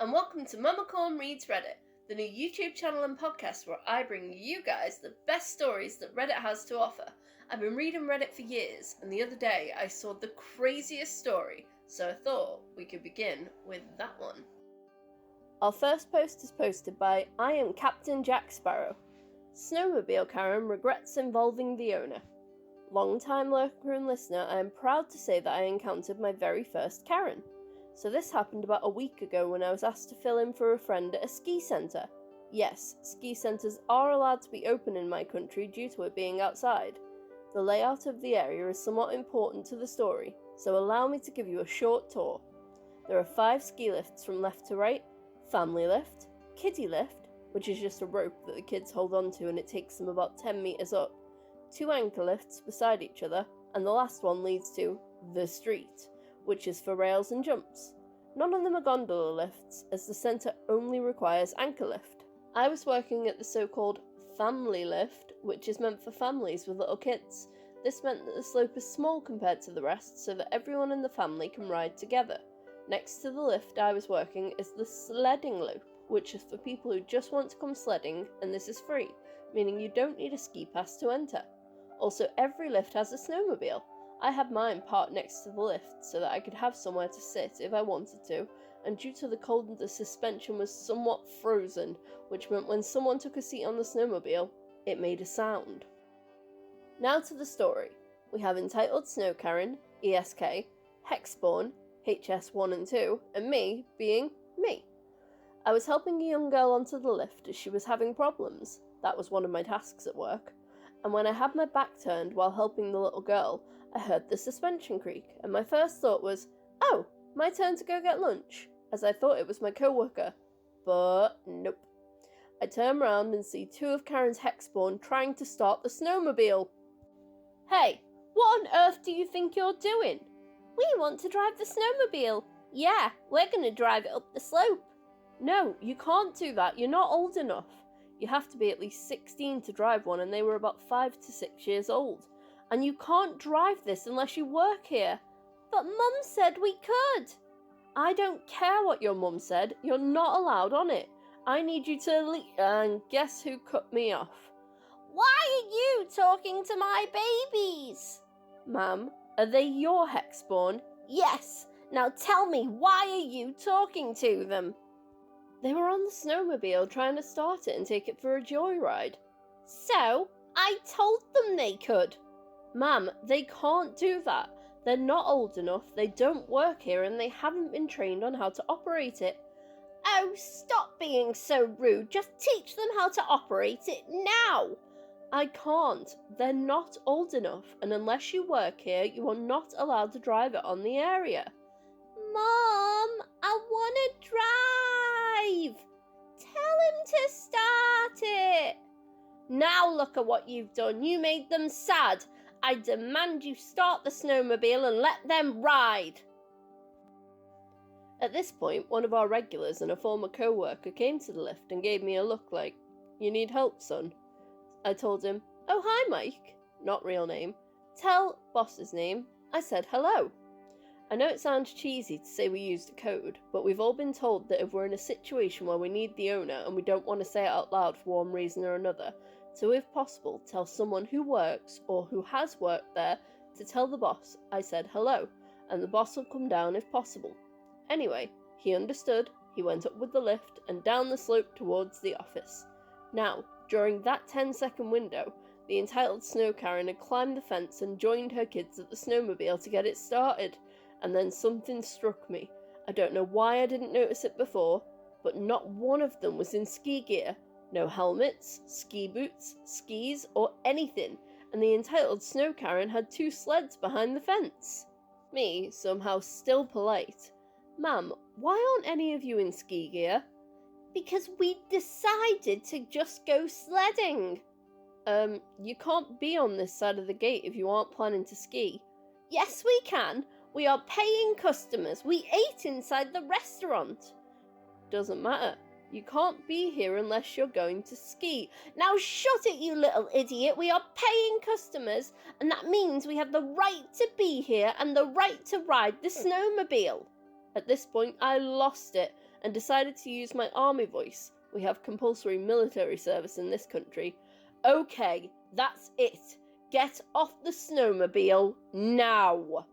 and welcome to Mamacorn Reads Reddit, the new YouTube channel and podcast where I bring you guys the best stories that Reddit has to offer. I've been reading Reddit for years, and the other day I saw the craziest story, so I thought we could begin with that one. Our first post is posted by I am Captain Jack Sparrow. Snowmobile Karen regrets involving the owner. Long-time lurker and listener, I am proud to say that I encountered my very first Karen. So this happened about a week ago when I was asked to fill in for a friend at a ski centre. Yes, ski centres are allowed to be open in my country due to it being outside. The layout of the area is somewhat important to the story, so allow me to give you a short tour. There are 5 ski lifts from left to right, family lift, kiddie lift, which is just a rope that the kids hold onto and it takes them about 10 metres up, 2 anchor lifts beside each other, and the last one leads to the street, which is for rails and jumps. None of them are gondola lifts, as the centre only requires anchor lift. I was working at the so-called family lift, which is meant for families with little kids. This meant that the slope is small compared to the rest, so that everyone in the family can ride together. Next to the lift I was working is the sledding loop, which is for people who just want to come sledding, and this is free, meaning you don't need a ski pass to enter. Also, every lift has a snowmobile. I had mine parked next to the lift so that I could have somewhere to sit if I wanted to, and due to the cold the suspension was somewhat frozen, which meant when someone took a seat on the snowmobile, it made a sound. Now to the story. We have entitled Snow Karen, ESK, Hexborn, HS1 and 2, and me being me. I was helping a young girl onto the lift as she was having problems. That was one of my tasks at work. And when I had my back turned while helping the little girl, I heard the suspension creak, and my first thought was, oh, my turn to go get lunch, as I thought it was my co-worker. But nope. I turn round and see 2 of Karen's Hexborn trying to start the snowmobile. Hey, what on earth do you think you're doing? We want to drive the snowmobile. Yeah, we're going to drive it up the slope. No, you can't do that. You're not old enough. You have to be at least 16 to drive one, and they were about 5 to 6 years old. And you can't drive this unless you work here. But Mum said we could. I don't care what your mum said. You're not allowed on it. I need you to leave. And guess who cut me off? Why are you talking to my babies? Ma'am, are they your Hexborn? Yes. Now tell me, why are you talking to them? They were on the snowmobile trying to start it and take it for a joyride. So, I told them they could. Ma'am, they can't do that. They're not old enough, they don't work here, and they haven't been trained on how to operate it. Oh, stop being so rude. Just teach them how to operate it now. I can't. They're not old enough, and unless you work here, you are not allowed to drive it on the area. Mom, I want to drive. Tell him to start it. Now look at what you've done. You made them sad. I demand you start the snowmobile and let them ride. At this point, one of our regulars and a former co-worker came to the lift and gave me a look like, you need help, son? I told him, oh hi Mike, not real name. Tell boss's name. I said hello. I know it sounds cheesy to say we used a code, but we've all been told that if we're in a situation where we need the owner and we don't want to say it out loud for one reason or another, so if possible, tell someone who works or who has worked there to tell the boss I said hello, and the boss will come down if possible. Anyway, he understood, he went up with the lift and down the slope towards the office. Now, during that 10-second window, the entitled Snow Karen had climbed the fence and joined her kids at the snowmobile to get it started, and then something struck me. I don't know why I didn't notice it before, but not one of them was in ski gear. No helmets, ski boots, skis, or anything, and the entitled Snow Karen had 2 sleds behind the fence. Me, somehow still polite. Ma'am, why aren't any of you in ski gear? Because we decided to just go sledding. You can't be on this side of the gate if you aren't planning to ski. Yes, we can. We are paying customers. We ate inside the restaurant. Doesn't matter. You can't be here unless you're going to ski. Now shut it, you little idiot. We are paying customers, and that means we have the right to be here and the right to ride the snowmobile. At this point, I lost it, and decided to use my army voice. We have compulsory military service in this country. Okay, that's it. Get off the snowmobile now.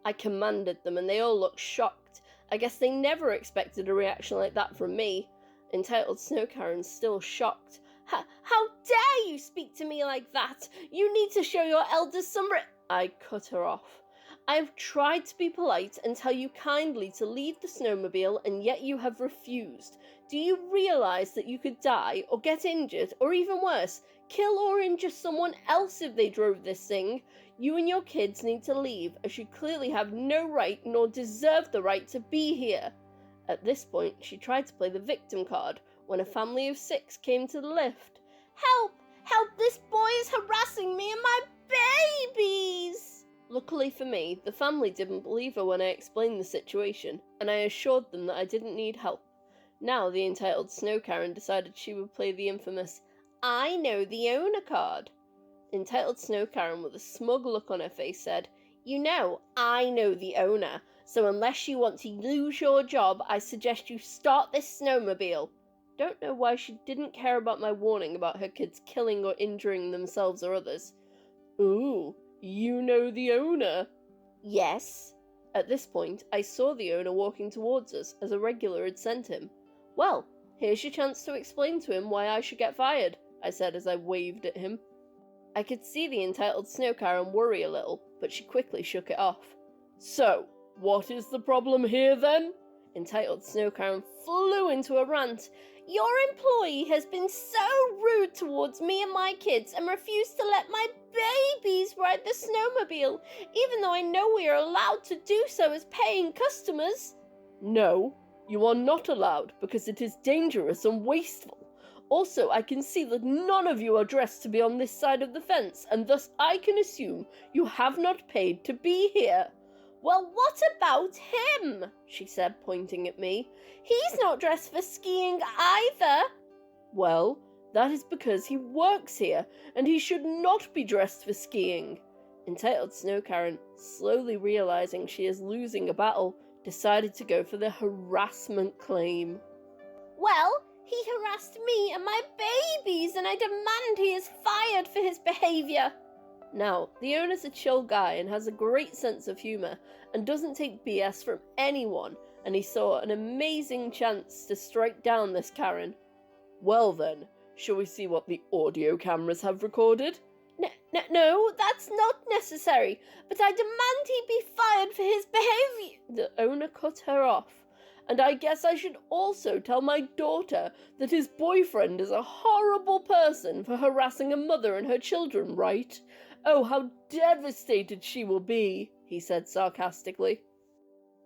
I commanded them and they all looked shocked. I guess they never expected a reaction like that from me. Entitled Snow Karen's still shocked. How dare you speak to me like that? You need to show your elders some I cut her off. I have tried to be polite and tell you kindly to leave the snowmobile, and yet you have refused. Do you realise that you could die, or get injured, or even worse, kill or injure someone else if they drove this thing? You and your kids need to leave, as you clearly have no right nor deserve the right to be here. At this point, she tried to play the victim card, when a family of 6 came to the lift. Help! Help! This boy is harassing me and my babies! Luckily for me, the family didn't believe her when I explained the situation, and I assured them that I didn't need help. Now the entitled Snow Karen decided she would play the infamous I know the owner card. Entitled Snow Karen, with a smug look on her face, said, You know, I know the owner, so unless you want to lose your job, I suggest you start this snowmobile. Don't know why she didn't care about my warning about her kids killing or injuring themselves or others. Ooh, you know the owner? Yes. At this point, I saw the owner walking towards us, as a regular had sent him. Well, here's your chance to explain to him why I should get fired, I said as I waved at him. I could see the entitled Snow Karen worry a little, but she quickly shook it off. So, what is the problem here then? Entitled Snow Karen flew into a rant. Your employee has been so rude towards me and my kids and refused to let my babies ride the snowmobile, even though I know we are allowed to do so as paying customers. No, you are not allowed because it is dangerous and wasteful. Also, I can see that none of you are dressed to be on this side of the fence, and thus I can assume you have not paid to be here. Well, what about him? She said, pointing at me. He's not dressed for skiing either. Well, that is because he works here, and he should not be dressed for skiing. Entitled Snow Karen, slowly realizing she is losing a battle, decided to go for the harassment claim. Well, he harassed me and my babies, and I demand he is fired for his behaviour. Now, the owner's a chill guy and has a great sense of humour and doesn't take BS from anyone, and he saw an amazing chance to strike down this Karen. Well then, shall we see what the audio cameras have recorded? No, that's not necessary, but I demand he be fired for his behaviour. The owner cut her off. And I guess I should also tell my daughter that his boyfriend is a horrible person for harassing a mother and her children, right? Oh, how devastated she will be, he said sarcastically.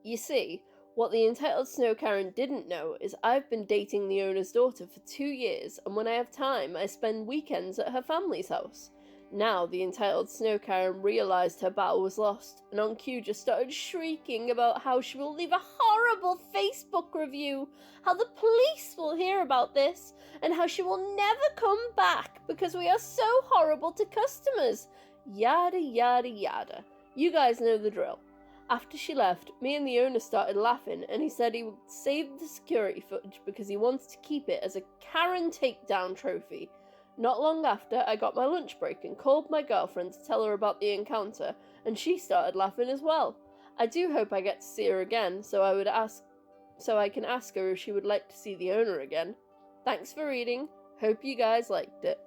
You see, what the entitled Snow Karen didn't know is I've been dating the owner's daughter for 2 years, and when I have time, I spend weekends at her family's house. Now the entitled Snow Karen realised her battle was lost, and on cue just started shrieking about how she will leave a horrible Facebook review, how the police will hear about this, and how she will never come back because we are so horrible to customers. Yada yada yada. You guys know the drill. After she left, me and the owner started laughing, and he said he would save the security footage because he wanted to keep it as a Karen takedown trophy. Not long after, I got my lunch break and called my girlfriend to tell her about the encounter, and she started laughing as well. I do hope I get to see her again, so I can ask her if she would like to see the owner again. Thanks for reading. Hope you guys liked it.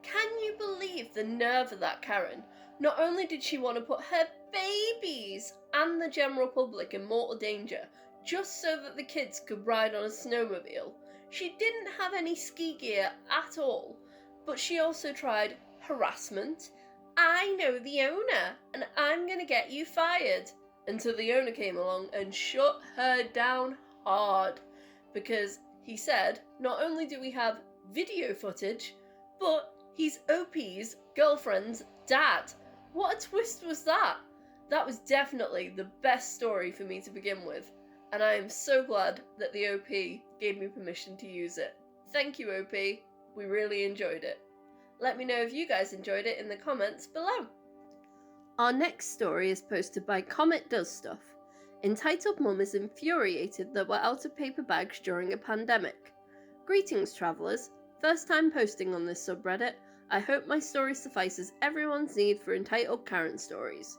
Can you believe the nerve of that Karen? Not only did she want to put her babies and the general public in mortal danger, just so that the kids could ride on a snowmobile, she didn't have any ski gear at all, but she also tried harassment. I know the owner, and I'm gonna get you fired. Until the owner came along and shut her down hard, because he said, not only do we have video footage, but he's OP's girlfriend's dad. What a twist was that? That was definitely the best story for me to begin with, and I am so glad that the OP gave me permission to use it. Thank you, OP. We really enjoyed it. Let me know if you guys enjoyed it in the comments below. Our next story is posted by Comet Does Stuff. Entitled Mum is infuriated that we're out of paper bags during a pandemic. Greetings, travellers. First time posting on this subreddit. I hope my story suffices everyone's need for entitled Karen stories.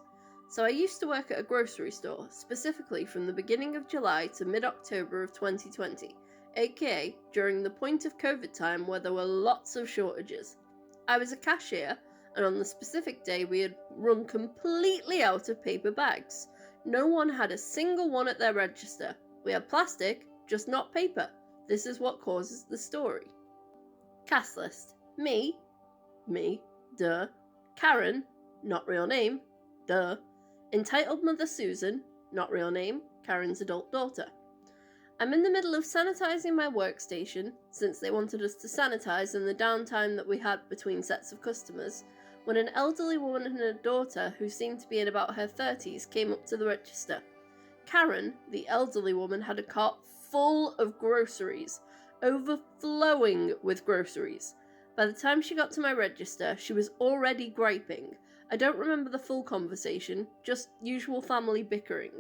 So I used to work at a grocery store, specifically from the beginning of July to mid-October of 2020, aka during the point of COVID time where there were lots of shortages. I was a cashier, and on the specific day we had run completely out of paper bags. No one had a single one at their register. We had plastic, just not paper. This is what causes the story. Cast list. Me, duh. Karen, not real name, duh. Entitled Mother Susan, not real name, Karen's adult daughter. I'm in the middle of sanitising my workstation, since they wanted us to sanitise in the downtime that we had between sets of customers, when an elderly woman and her daughter, who seemed to be in about her 30s, came up to the register. Karen, the elderly woman, had a cart full of groceries, overflowing with groceries. By the time she got to my register, she was already griping. I don't remember the full conversation, just usual family bickering.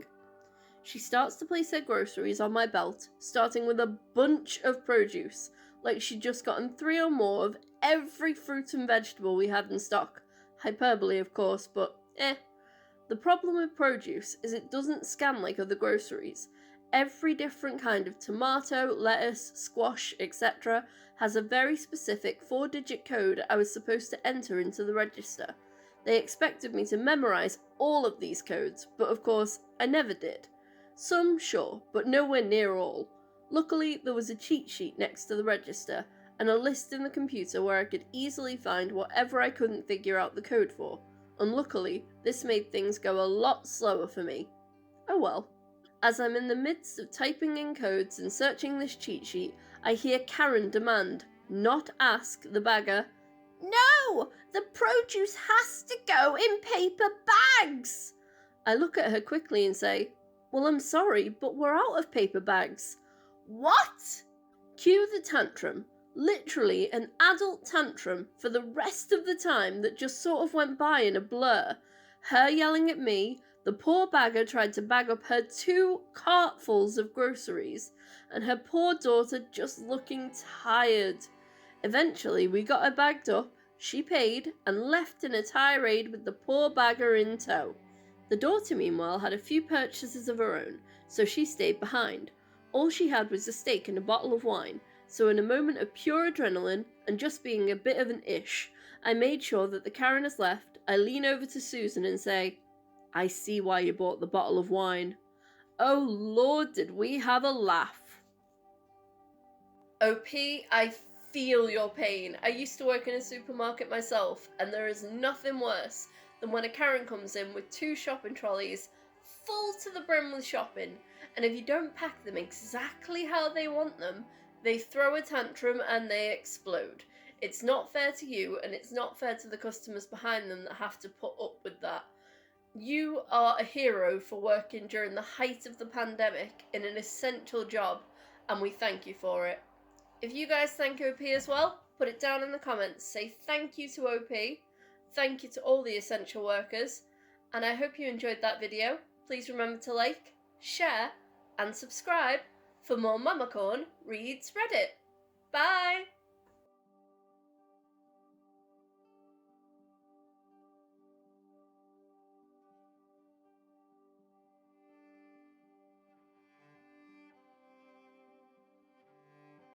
She starts to place her groceries on my belt, starting with a bunch of produce, like she'd just gotten 3 or more of every fruit and vegetable we had in stock. Hyperbole, of course, but The problem with produce is it doesn't scan like other groceries. Every different kind of tomato, lettuce, squash, etc. has a very specific 4-digit code I was supposed to enter into the register. They expected me to memorise all of these codes, but of course, I never did. Some, sure, but nowhere near all. Luckily, there was a cheat sheet next to the register, and a list in the computer where I could easily find whatever I couldn't figure out the code for. Unluckily, this made things go a lot slower for me. Oh well. As I'm in the midst of typing in codes and searching this cheat sheet, I hear Karen demand, not ask, the bagger, "No! The produce has to go in paper bags!" I look at her quickly and say, "Well, I'm sorry, but we're out of paper bags." "What?" Cue the tantrum. Literally an adult tantrum for the rest of the time that just sort of went by in a blur. Her yelling at me, the poor bagger tried to bag up her 2 cartfuls of groceries, and her poor daughter just looking tired. Eventually, we got her bagged up, she paid, and left in a tirade with the poor bagger in tow. The daughter, meanwhile, had a few purchases of her own, so she stayed behind. All she had was a steak and a bottle of wine, so in a moment of pure adrenaline, and just being a bit of an ish, I made sure that the Karen has left. I lean over to Susan and say, "I see why you bought the bottle of wine." Oh Lord, did we have a laugh. OP, I feel your pain. I used to work in a supermarket myself, and there is nothing worse than when a Karen comes in with 2 shopping trolleys full to the brim with shopping, and if you don't pack them exactly how they want them, they throw a tantrum and they explode. It's not fair to you, and it's not fair to the customers behind them that have to put up with that. You are a hero for working during the height of the pandemic in an essential job, and we thank you for it. If you guys thank OP as well, put it down in the comments. Say thank you to OP, thank you to all the essential workers, and I hope you enjoyed that video. Please remember to like, share, and subscribe for more Mamacorn Reads Reddit. Bye!